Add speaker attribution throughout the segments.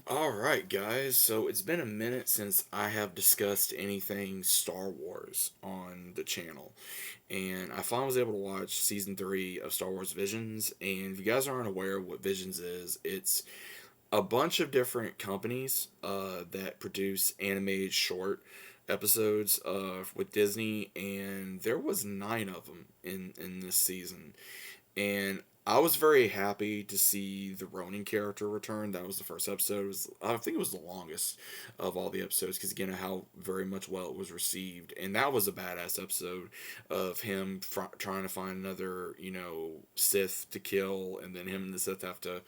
Speaker 1: Alright, guys, so it's been a minute since I have discussed anything Star Wars on the channel. And I finally was able to watch season 3 of Star Wars Visions. And if you guys aren't aware of what Visions is, it's a bunch of different companies that produce animated short episodes with Disney. And there was 9 of them in this season. And I was very happy to see the Ronin character return. That was the first episode. I think it was the longest of all the episodes because again, of how very much well it was received, and that was a badass episode of him trying to find another, Sith to kill, and then him and the Sith have to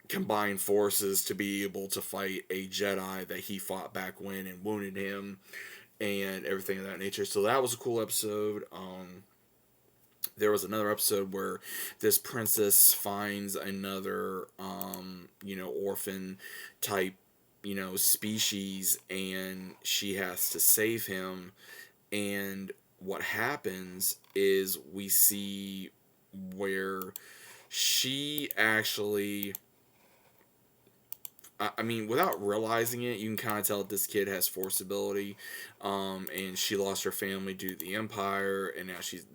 Speaker 1: combine forces to be able to fight a Jedi that he fought back when and wounded him, and everything of that nature. So that was a cool episode. There was another episode where this princess finds another orphan type species, and she has to save him. And what happens is we see where she actually, I mean, without realizing it, you can kind of tell that this kid has force ability. And she lost her family due to the Empire, and now she's,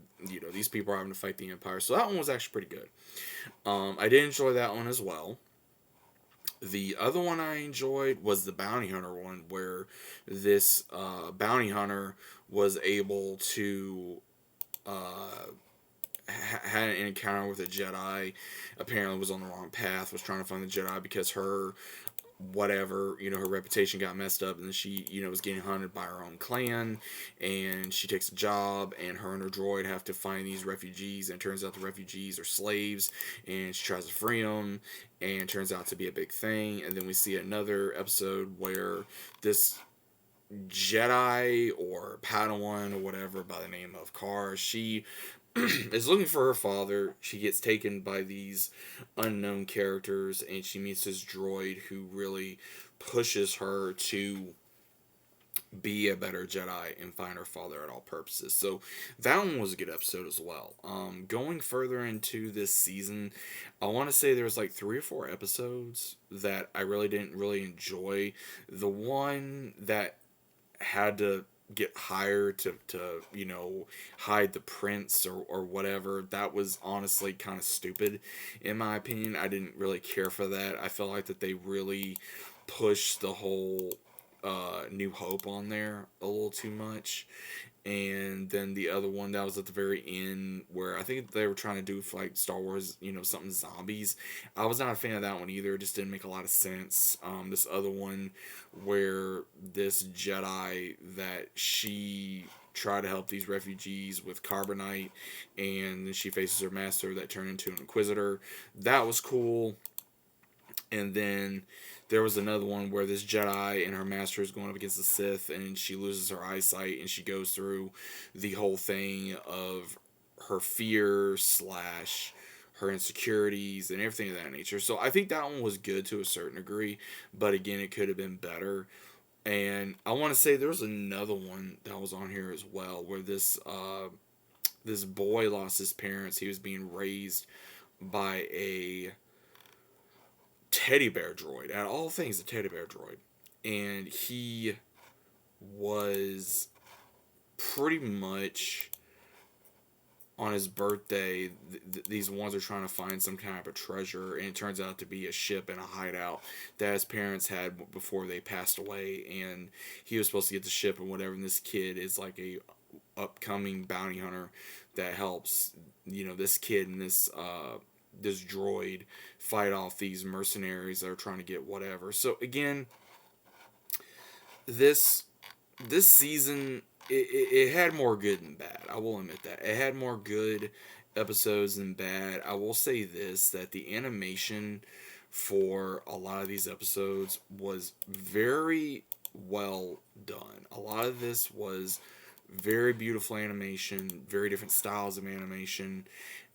Speaker 1: these people are having to fight the Empire. So that one was actually pretty good. I did enjoy that one as well. The other one I enjoyed was the bounty hunter one, where this bounty hunter was able to had an encounter with a Jedi. Apparently, was on the wrong path. Was trying to find the Jedi because her whatever, her reputation got messed up, and then she, was getting hunted by her own clan, and she takes a job, and her and her droid have to find these refugees, and it turns out the refugees are slaves, and she tries to free them, and it turns out to be a big thing. And then we see another episode where this Jedi or Padawan or whatever by the name of Kar, she is looking for her father. She gets taken by these unknown characters, and she meets this droid who really pushes her to be a better Jedi and find her father at all purposes. So that one was a good episode as well. Going further into this season, I want to say there was like 3 or 4 episodes that I really didn't really enjoy. The one that had to get hired to hide the prince or whatever, that was honestly kind of stupid in my opinion. I didn't really care for that. I felt like that they really pushed the whole New Hope on there a little too much. And then the other one that was at the very end, where I think they were trying to do for like Star Wars, something zombies. I was not a fan of that one either. It just didn't make a lot of sense. This other one, where this Jedi that she tried to help these refugees with carbonite, and then she faces her master that turned into an Inquisitor. That was cool. And then there was another one where this Jedi and her master is going up against the Sith, and she loses her eyesight, and she goes through the whole thing of her fear slash her insecurities and everything of that nature. So I think that one was good to a certain degree, but again, it could have been better. And I want to say there was another one that was on here as well, where this boy lost his parents. He was being raised by a teddy bear droid. Out of all things, a teddy bear droid. And he was pretty much on his birthday. These ones are trying to find some kind of a treasure, and it turns out to be a ship and a hideout that his parents had before they passed away. And he was supposed to get the ship and whatever. And this kid is like a upcoming bounty hunter that helps this kid and this droid fight off these mercenaries that are trying to get whatever. So again, this this season it had more good than bad. I will admit that it had more good episodes than bad. I will say this, that the animation for a lot of these episodes was very well done. A lot of this was very beautiful animation, very different styles of animation.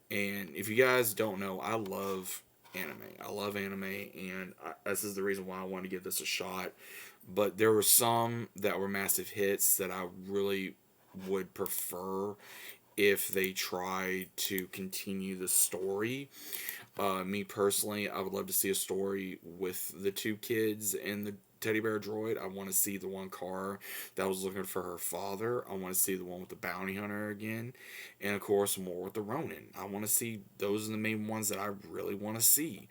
Speaker 1: And if you guys don't know, I love anime. I love anime, and this is the reason why I want to give this a shot. But there were some that were massive hits that I really would prefer if they tried to continue the story. Me personally, I would love to see a story with the two kids and the teddy bear droid. I want to see the one car that was looking for her father. I want to see the one with the bounty hunter again. And of course, more with the Ronin. I want to see those are the main ones that I really want to see.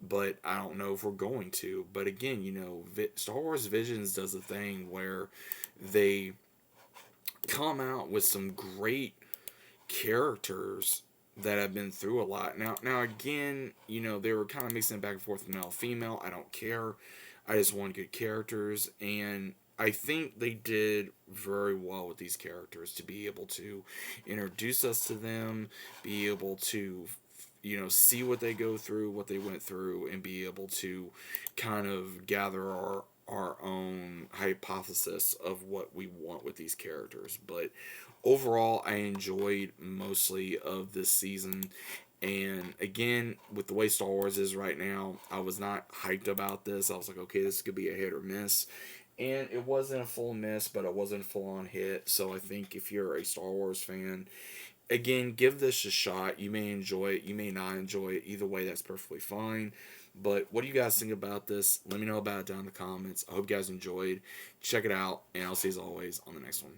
Speaker 1: But I don't know if we're going to. But again, Star Wars Visions does a thing where they come out with some great characters that have been through a lot. Now again, they were kind of mixing it back and forth, male female. I don't care. I just want good characters, and I think they did very well with these characters to be able to introduce us to them, be able to see what they go through, what they went through, and be able to kind of gather our own hypothesis of what we want with these characters. But overall, I enjoyed mostly of this season. And again, with the way Star Wars is right now, I was not hyped about this. I was like, okay, this could be a hit or miss. And it wasn't a full miss, but it wasn't a full on hit. So I think if you're a Star Wars fan, again, give this a shot. You may enjoy it, you may not enjoy it. Either way, that's perfectly fine. But what do you guys think about this? Let me know about it down in the comments. I hope you guys enjoyed. Check it out, and I'll see you as always on the next one.